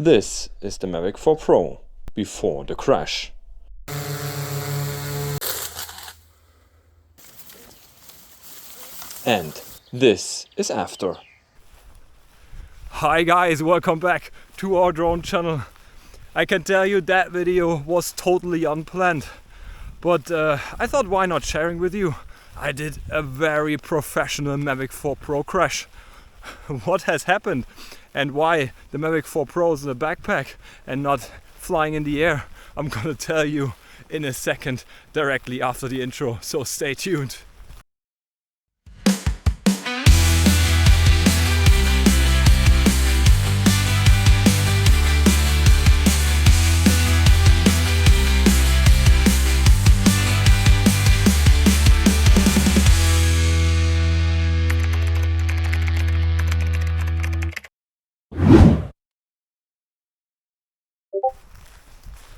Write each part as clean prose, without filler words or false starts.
This is the Mavic 4 Pro before the crash. And this is after. Hi guys, welcome back to our drone channel. I can tell you that video was totally unplanned, but I thought why not sharing with you. I did a very professional Mavic 4 Pro crash. What has happened and why the Mavic 4 Pro is in a backpack and not flying in the air, I'm gonna tell you in a second directly after the intro, so stay tuned.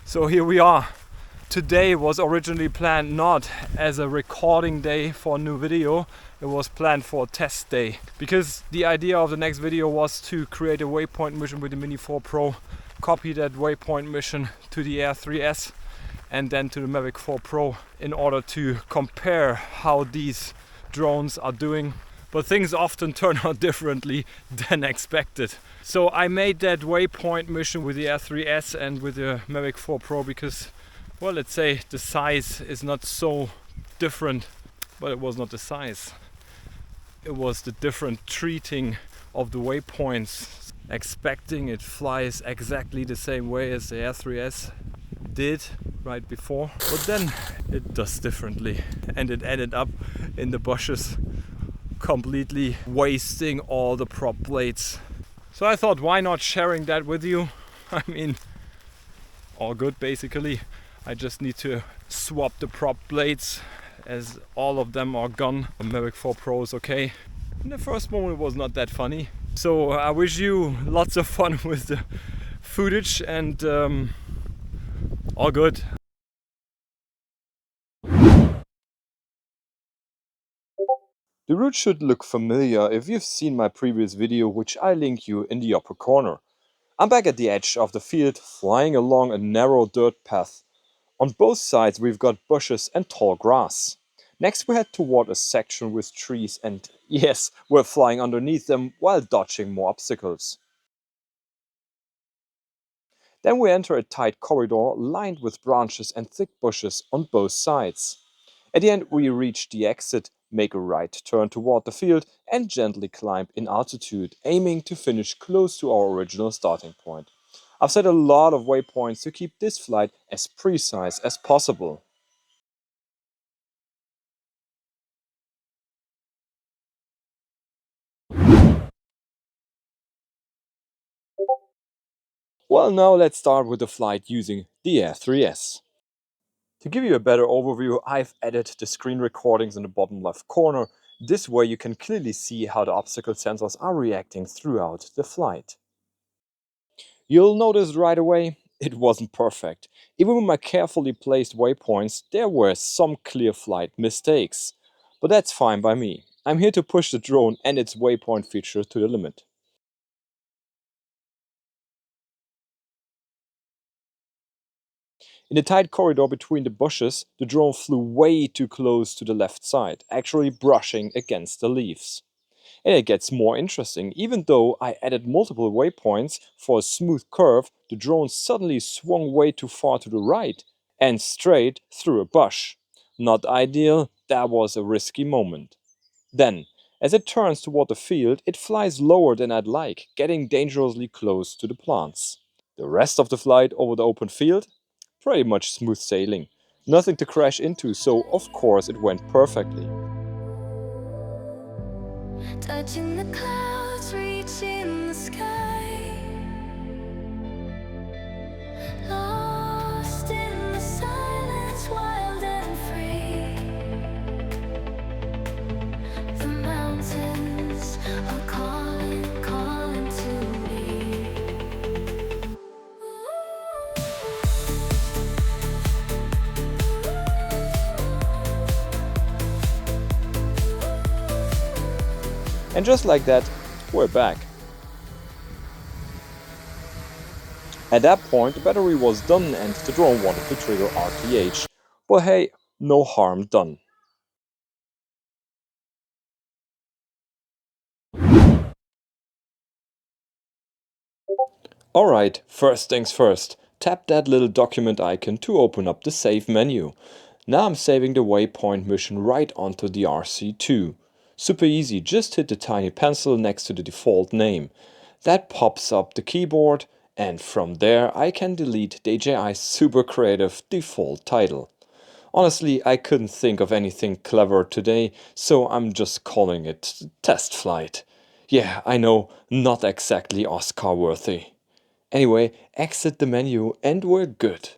So here we are. Today was originally planned not as a recording day for a new video, it was planned for a test day. Because the idea of the next video was to create a waypoint mission with the Mini 4 Pro, copy that waypoint mission to the Air 3S and then to the Mavic 4 Pro in order to compare how these drones are doing. But things often turn out differently than expected. So I made that waypoint mission with the Air 3S and with the Mavic 4 Pro because, well, let's say the size is not so different, but it was not the size. It was the different treating of the waypoints. Expecting it flies exactly the same way as the Air 3S did right before, but then it does differently and it ended up in the bushes, completely wasting all the prop blades. So I thought why not sharing that with you. I mean, all good basically. I just need to swap the prop blades as all of them are gone. The Mavic 4 Pro is okay. In the first moment it was not that funny. So I wish you lots of fun with the footage and all good. The route should look familiar if you've seen my previous video, which I link you in the upper corner. I'm back at the edge of the field, flying along a narrow dirt path. On both sides we've got bushes and tall grass. Next we head toward a section with trees and yes, we're flying underneath them while dodging more obstacles. Then we enter a tight corridor lined with branches and thick bushes on both sides. At the end we reach the exit, make a right turn toward the field and gently climb in altitude, aiming to finish close to our original starting point. I've set a lot of waypoints to keep this flight as precise as possible. Well, now let's start with the flight using the Air 3S. To give you a better overview, I've added the screen recordings in the bottom left corner. This way you can clearly see how the obstacle sensors are reacting throughout the flight. You'll notice right away, it wasn't perfect. Even with my carefully placed waypoints, there were some clear flight mistakes. But that's fine by me. I'm here to push the drone and its waypoint feature to the limit. In the tight corridor between the bushes, the drone flew way too close to the left side, actually brushing against the leaves. And it gets more interesting. Even though I added multiple waypoints for a smooth curve, the drone suddenly swung way too far to the right and straight through a bush. Not ideal, that was a risky moment. Then, as it turns toward the field, it flies lower than I'd like, getting dangerously close to the plants. The rest of the flight over the open field? Pretty much smooth sailing. Nothing to crash into, so of course it went perfectly. Touching the clouds, reaching the sky, lost in the silence, wild and free. The mountains are calling, calling to me. And just like that, we're back. At that point, the battery was done and the drone wanted to trigger RTH. But hey, no harm done. Alright, first things first. Tap that little document icon to open up the save menu. Now I'm saving the waypoint mission right onto the RC2. Super easy, just hit the tiny pencil next to the default name. That pops up the keyboard, and from there I can delete DJI's super creative default title. Honestly, I couldn't think of anything clever today, so I'm just calling it Test Flight. Yeah, I know, not exactly Oscar worthy. Anyway, exit the menu and we're good.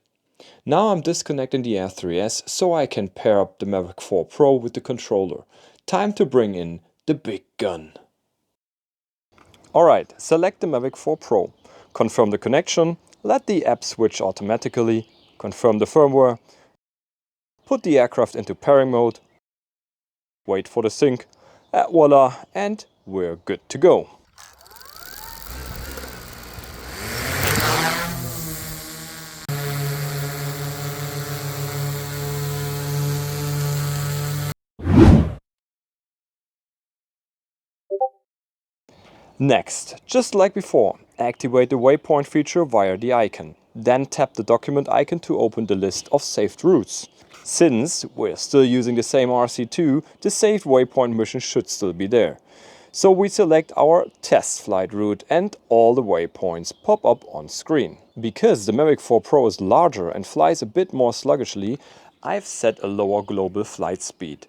Now I'm disconnecting the Air 3S so I can pair up the Mavic 4 Pro with the controller. Time to bring in the big gun. Alright, select the Mavic 4 Pro. Confirm the connection, let the app switch automatically, confirm the firmware, put the aircraft into pairing mode, wait for the sync, voila, and we're good to go. Next, just like before, activate the waypoint feature via the icon. Then tap the document icon to open the list of saved routes. Since we're still using the same RC2, the saved waypoint mission should still be there. So we select our test flight route and all the waypoints pop up on screen. Because the Mavic 4 Pro is larger and flies a bit more sluggishly, I've set a lower global flight speed.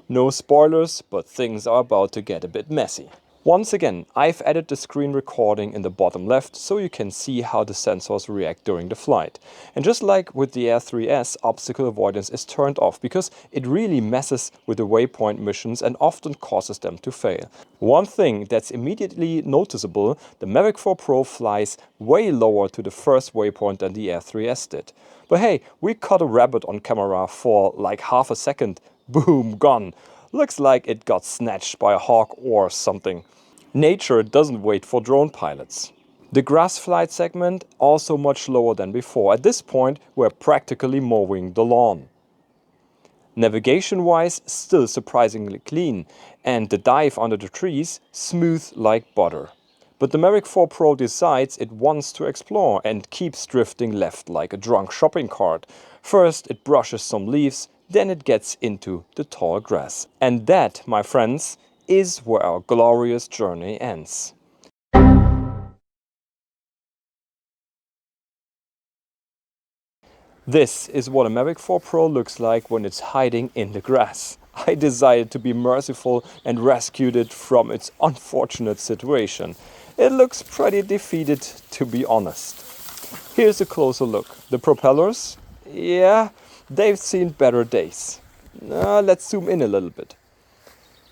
No spoilers, but things are about to get a bit messy. Once again, I've added the screen recording in the bottom left so you can see how the sensors react during the flight. And just like with the Air 3S, obstacle avoidance is turned off because it really messes with the waypoint missions and often causes them to fail. One thing that's immediately noticeable, the Mavic 4 Pro flies way lower to the first waypoint than the Air 3S did. But hey, we caught a rabbit on camera for like half a second. Boom, gone. Looks like it got snatched by a hawk or something. Nature doesn't wait for drone pilots. The grass flight segment also much lower than before. At this point, we're practically mowing the lawn. Navigation-wise, still surprisingly clean, and the dive under the trees smooth like butter. But the Mavic 4 Pro decides it wants to explore and keeps drifting left like a drunk shopping cart. First it brushes some leaves, then it gets into the tall grass. And that, my friends, is where our glorious journey ends. This is what a Mavic 4 Pro looks like when it's hiding in the grass. I decided to be merciful and rescued it from its unfortunate situation. It looks pretty defeated, to be honest. Here's a closer look. The propellers? Yeah, they've seen better days. Let's zoom in a little bit.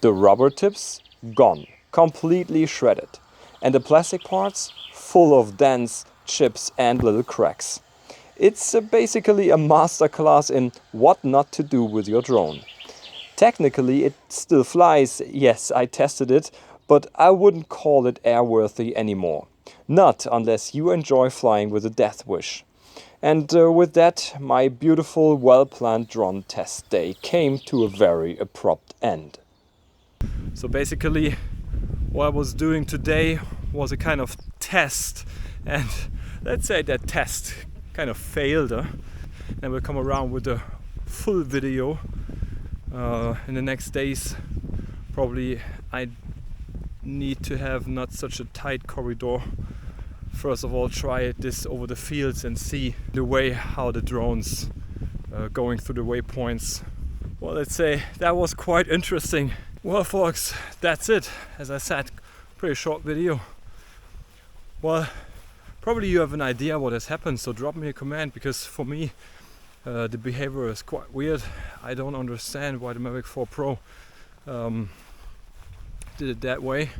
The rubber tips? Gone. Completely shredded. And the plastic parts? Full of dents, chips and little cracks. It's basically a masterclass in what not to do with your drone. Technically it still flies, yes, I tested it, but I wouldn't call it airworthy anymore. Not unless you enjoy flying with a death wish. And with that, my beautiful, well-planned drone test day came to a very abrupt end. So basically what I was doing today was a kind of test, and let's say that test kind of failed. And we'll come around with a full video in the next days. Probably I need to have not such a tight corridor. First of all, try this over the fields and see the way how the drones going through the waypoints. Well, let's say that was quite interesting. Well folks, that's it. As I said, pretty short video. Well, probably you have an idea what has happened, so drop me a comment, because for me the behavior is quite weird. I don't understand why the Mavic 4 Pro did it that way.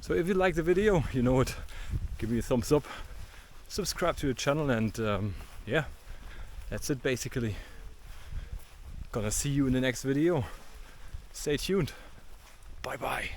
So if you like the video, you know it, give me a thumbs up, subscribe to the channel, and yeah, that's it basically. Gonna see you in the next video. Stay tuned. Bye bye.